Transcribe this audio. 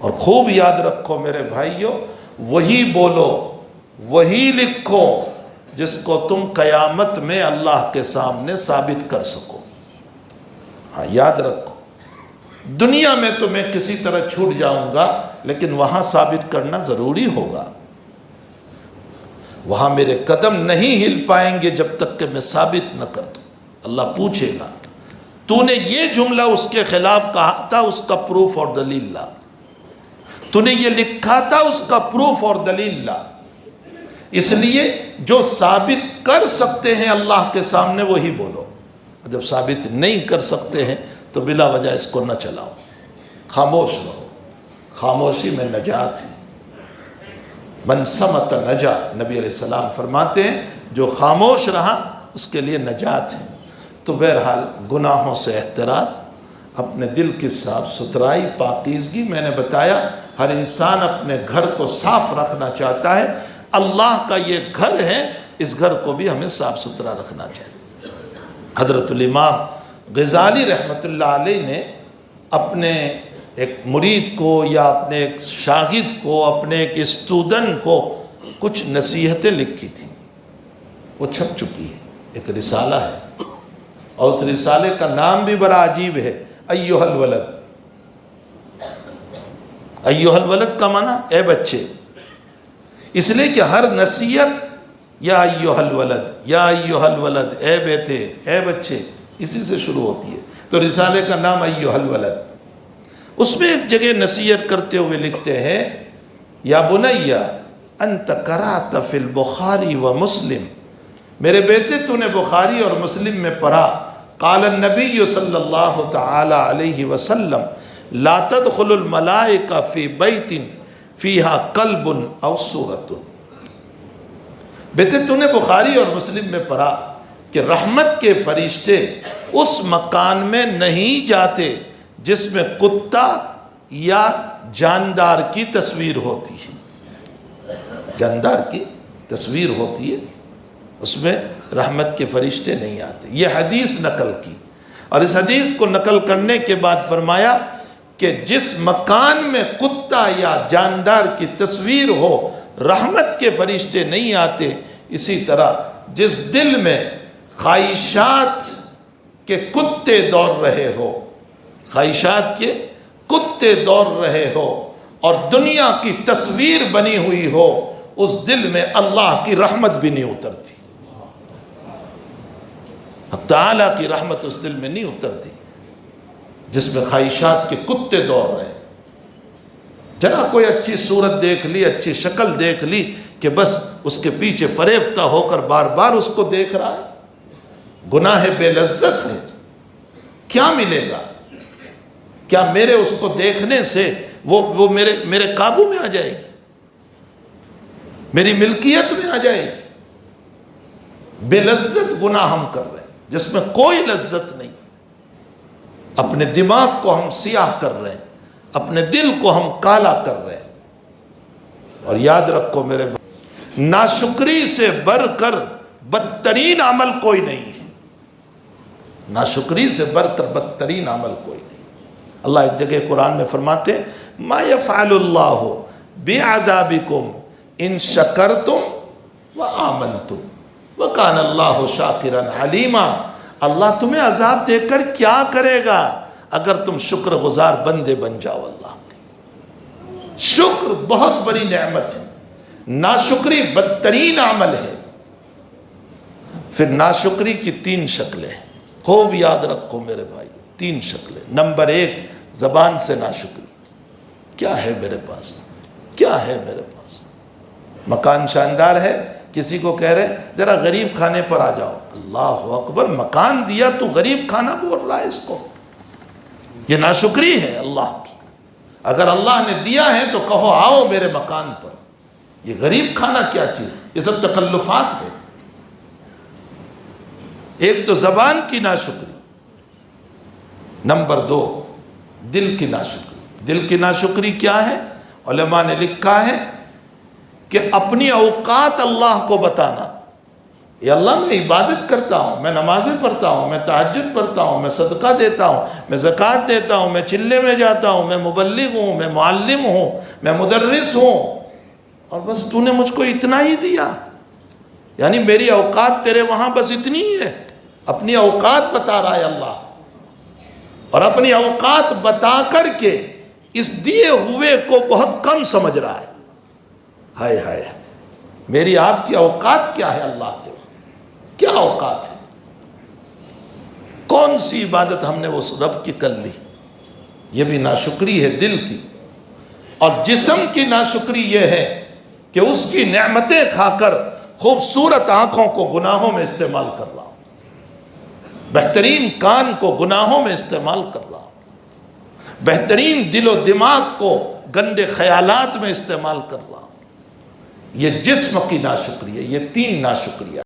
اور خوب یاد رکھو میرے بھائیوں، وہی بولو، وہی لکھو جس کو تم قیامت میں اللہ کے سامنے ثابت کر سکو۔ ہاں یاد رکھو، دنیا میں تو میں کسی طرح چھوٹ جاؤں گا، لیکن وہاں ثابت کرنا ضروری ہوگا۔ وہاں میرے قدم نہیں ہل پائیں گے جب تک کہ میں ثابت نہ کر دوں۔ اللہ پوچھے گا تو نے یہ جملہ اس کے خلاف کہا تھا، اس کا پروف اور دلیل لا۔ تو نے یہ لکھا تھا، اس کا پروف اور دلیل لا۔ اس لیے جو ثابت کر سکتے ہیں اللہ کے سامنے وہی بولو، جب ثابت نہیں کر سکتے ہیں تو بلا وجہ اس کو نہ چلاؤ، خاموش رہو۔ خاموشی میں نجات ہے، من صمت نجا، نبی علیہ السلام فرماتے ہیں جو خاموش رہا اس کے لیے نجات ہے۔ تو بہرحال گناہوں سے احتراز، اپنے دل کی صاف ستھرائی، پاکیزگی، میں نے بتایا ہر انسان اپنے گھر کو صاف رکھنا چاہتا ہے، اللہ کا یہ گھر ہے، اس گھر کو بھی ہمیں صاف ستھرا رکھنا چاہیے۔ حضرت الامام غزالی رحمۃ اللہ علیہ نے اپنے ایک مرید کو یا اپنے ایک شاگرد کو، اپنے ایک اسٹوڈنٹ کو کچھ نصیحتیں لکھی تھیں، وہ چھپ چکی ہے، ایک رسالہ ہے، اور اس رسالے کا نام بھی بڑا عجیب ہے، ایھا الولد۔ ایھا الولد کا معنی اے بچے، اس لیے کہ ہر نصیحت یا ایھا الولد، یا ایھا الولد، اے بیٹے، اے بچے، اسی سے شروع ہوتی ہے۔ تو رسالے کا نام ایھا الولد۔ اس میں ایک جگہ نصیحت کرتے ہوئے لکھتے ہیں، یا بنیا انت قرأت فی البخاری و مسلم، میرے بیٹے تو نے بخاری اور مسلم میں پڑھا، قال النبی صلی اللہ تعالی علیہ وسلم لا تدخل الملائکہ فی بیت فیہا قلب او صورت۔ بیٹے تو نے بخاری اور مسلم میں پڑھا کہ رحمت کے فرشتے اس مکان میں نہیں جاتے جس میں کتا یا جاندار کی تصویر ہوتی ہے۔ جاندار کی تصویر ہوتی ہے، اس میں رحمت کے فرشتے نہیں آتے۔ یہ حدیث نقل کی، اور اس حدیث کو نقل کرنے کے بعد فرمایا کہ جس مکان میں کتا یا جاندار کی تصویر ہو رحمت کے فرشتے نہیں آتے۔ اسی طرح جس دل میں خواہشات کے کتے دوڑ رہے ہو، خواہشات کے کتے دوڑ رہے ہو اور دنیا کی تصویر بنی ہوئی ہو، اس دل میں اللہ کی رحمت بھی نہیں اترتی، تعالیٰ کی رحمت اس دل میں نہیں اترتی جس میں خواہشات کے کتے دوڑ رہے ہیں۔ جنا کوئی اچھی صورت دیکھ لی، اچھی شکل دیکھ لی کہ بس اس کے پیچھے فریفتہ ہو کر بار بار اس کو دیکھ رہا ہے، گناہ بے لذت ہے۔ کیا ملے گا؟ کیا میرے اس کو دیکھنے سے وہ میرے قابو میں آ جائے گی، میری ملکیت میں آ جائے گی؟ بے لذت گناہ ہم کر رہے ہیں جس میں کوئی لذت نہیں، اپنے دماغ کو ہم سیاہ کر رہے ہیں، اپنے دل کو ہم کالا کر رہے ہیں۔ اور یاد رکھو میرے بھائی، ناشکری سے بڑھ کر بدترین عمل کوئی نہیں ہے، ناشکری سے بڑھ کر بدترین عمل کوئی نہیں۔ اللہ ایک جگہ قرآن میں فرماتے ہیں ما یفعل اللہ بعذابکم ان شکرتم وآمنتم وکان اللہ شاکرا علیما۔ اللہ تمہیں عذاب دے کر کیا کرے گا اگر تم شکر گزار بندے بن جاؤ اللہ کے۔ شکر بہت بڑی نعمت ہے، ناشکری بدترین عمل ہے۔ پھر ناشکری کی 3 شکلیں ہیں، خوب یاد رکھو میرے بھائی، 3 شکلیں۔ نمبر 1، زبان سے ناشکری۔ کیا ہے میرے پاس، کیا ہے میرے پاس؟ مکان شاندار ہے، کسی کو کہہ رہے ذرا غریب کھانے پر آ جاؤ، اللہ اکبر، مکان دیا تو غریب کھانا بول رہا ہے اس کو، یہ ناشکری ہے اللہ کی۔ اگر اللہ نے دیا ہے تو کہو آؤ میرے مکان پر، یہ غریب کھانا کیا چیز، یہ سب تکلفات ہے۔ ایک تو زبان کی ناشکری، نمبر 2 دل کی ناشکری۔ دل کی ناشکری کیا ہے؟ علماء نے لکھا ہے کہ اپنی اوقات اللہ کو بتانا، یہ اللہ میں عبادت کرتا ہوں، میں نمازیں پڑھتا ہوں، میں تہجد پڑھتا ہوں، میں صدقہ دیتا ہوں، میں زکوٰۃ دیتا ہوں، میں چلے میں جاتا ہوں، میں مبلغ ہوں، میں معلم ہوں، میں مدرس ہوں، اور بس تو نے مجھ کو اتنا ہی دیا؟ یعنی میری اوقات تیرے وہاں بس اتنی ہی ہے؟ اپنی اوقات بتا رہا ہے اللہ، اور اپنی اوقات بتا کر کے اس دیے ہوئے کو بہت کم سمجھ رہا ہے۔ ہائے ہائے، میری آپ کی اوقات کیا ہے اللہ کے؟ کیا اوقات ہے؟ کون سی عبادت ہم نے اس رب کی کر لی؟ یہ بھی ناشکری ہے دل کی، اور جسم کی ناشکری یہ ہے کہ اس کی نعمتیں کھا کر خوبصورت آنکھوں کو گناہوں میں استعمال کر رہا ہوں، بہترین کان کو گناہوں میں استعمال کر رہا ہوں، بہترین دل و دماغ کو گندے خیالات میں استعمال کر رہا ہوں۔ یہ جسم کی ناشکری ہے، یہ 3 ناشکریاں۔